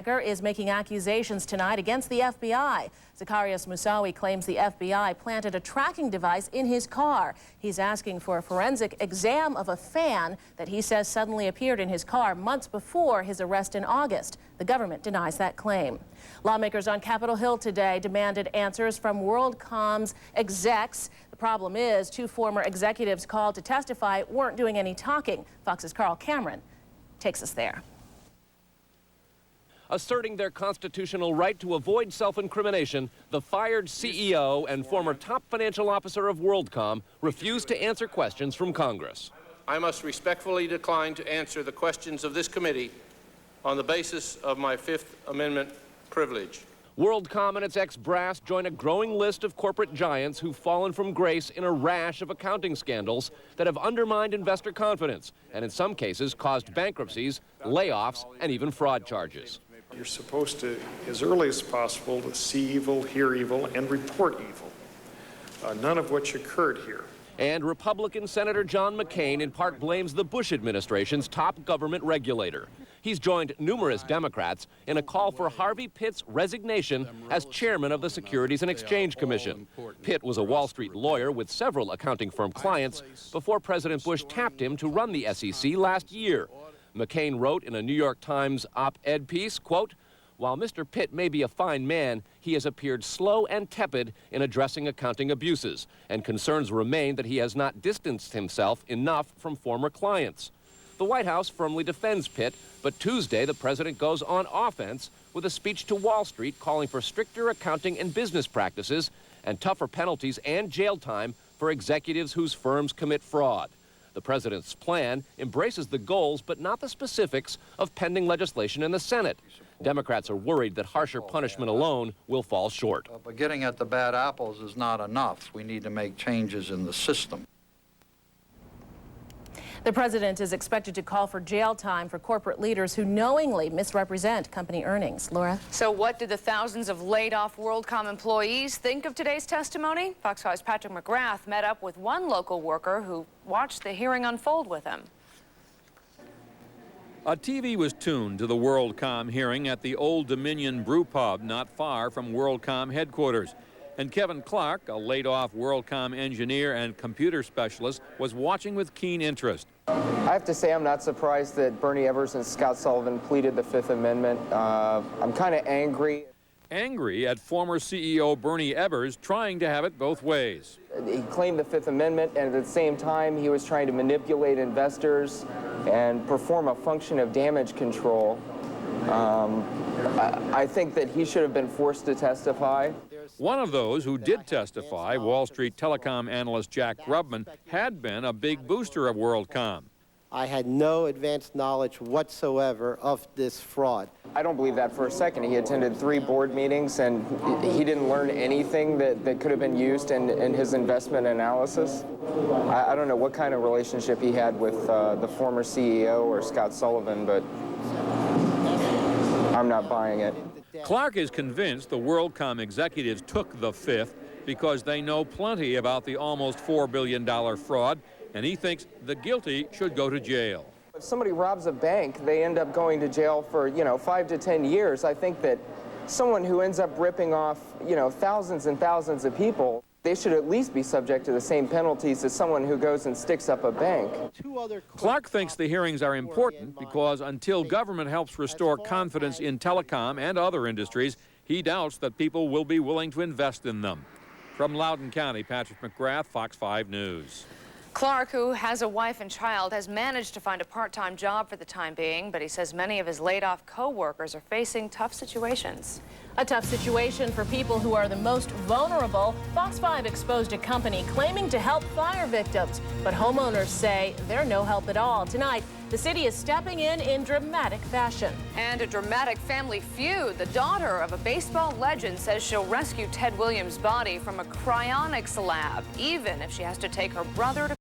Is making accusations tonight against the FBI. Zacarias Moussaoui claims the FBI planted a tracking device in his car. He's asking for a forensic exam of a fan that he says suddenly appeared in his car months before his arrest in August. The government denies that claim. Lawmakers on Capitol Hill today demanded answers from Worldcom's execs. The problem is, two former executives called to testify weren't doing any talking. Fox's Carl Cameron takes us there. Asserting their constitutional right to avoid self-incrimination, the fired CEO and former top financial officer of Worldcom refused to answer questions from Congress. I must respectfully decline to answer the questions of this committee on the basis of my Fifth Amendment privilege. Worldcom and its ex-brass join a growing list of corporate giants who've fallen from grace in a rash of accounting scandals that have undermined investor confidence and in some cases caused bankruptcies, layoffs, and even fraud charges. You're supposed to, as early as possible, to see evil, hear evil, and report evil. None of which occurred here. And Republican Senator John McCain in part blames the Bush administration's top government regulator. He's joined numerous Democrats in a call for Harvey Pitt's resignation as chairman of the Securities and Exchange Commission. Pitt was a Wall Street lawyer with several accounting firm clients before President Bush tapped him to run the SEC last year. McCain wrote in a New York Times op-ed piece, quote, "While Mr. Pitt may be a fine man, he has appeared slow and tepid in addressing accounting abuses, and concerns remain that he has not distanced himself enough from former clients." The White House firmly defends Pitt, but Tuesday the president goes on offense with a speech to Wall Street calling for stricter accounting and business practices and tougher penalties and jail time for executives whose firms commit fraud. The president's plan embraces the goals but not the specifics of pending legislation in the Senate. Democrats are worried that harsher punishment alone will fall short. But getting at the bad apples is not enough. We need to make changes in the system. The president is expected to call for jail time for corporate leaders who knowingly misrepresent company earnings. Laura? So what did the thousands of laid-off Worldcom employees think of today's testimony? Fox 5's Patrick McGrath met up with one local worker who watched the hearing unfold with him. A TV was tuned to the Worldcom hearing at the Old Dominion Brew Pub not far from Worldcom headquarters. And Kevin Clark, a laid-off Worldcom engineer and computer specialist, was watching with keen interest. I have to say I'm not surprised that Bernie Evers and Scott Sullivan pleaded the Fifth Amendment. I'm kind of angry. Angry at former CEO Bernie Evers trying to have it both ways. He claimed the Fifth Amendment, and at the same time he was trying to manipulate investors and perform a function of damage control. I think that he should have been forced to testify. One of those who did testify, Wall Street telecom analyst Jack Grubman, had been a big booster of Worldcom. I had no advanced knowledge whatsoever of this fraud. I don't believe that for a second. He attended 3 board meetings, and he didn't learn anything that could have been used in his investment analysis. I don't know what kind of relationship he had with the former CEO or Scott Sullivan, but I'm not buying it. Clark is convinced the Worldcom executives took the Fifth because they know plenty about the almost $4 billion fraud, and he thinks the guilty should go to jail. If somebody robs a bank, they end up going to jail for, 5 to 10 years. I think that someone who ends up ripping off, thousands and thousands of people, they should at least be subject to the same penalties as someone who goes and sticks up a bank. Clark thinks the hearings are important because until government helps restore confidence in telecom and other industries, he doubts that people will be willing to invest in them. From Loudoun County, Patrick McGrath, Fox 5 News. Clark, who has a wife and child, has managed to find a part-time job for the time being, but he says many of his laid-off co-workers are facing tough situations. A tough situation for people who are the most vulnerable. Fox 5 exposed a company claiming to help fire victims, but homeowners say they're no help at all. Tonight, the city is stepping in dramatic fashion. And a dramatic family feud. The daughter of a baseball legend says she'll rescue Ted Williams' body from a cryonics lab, even if she has to take her brother to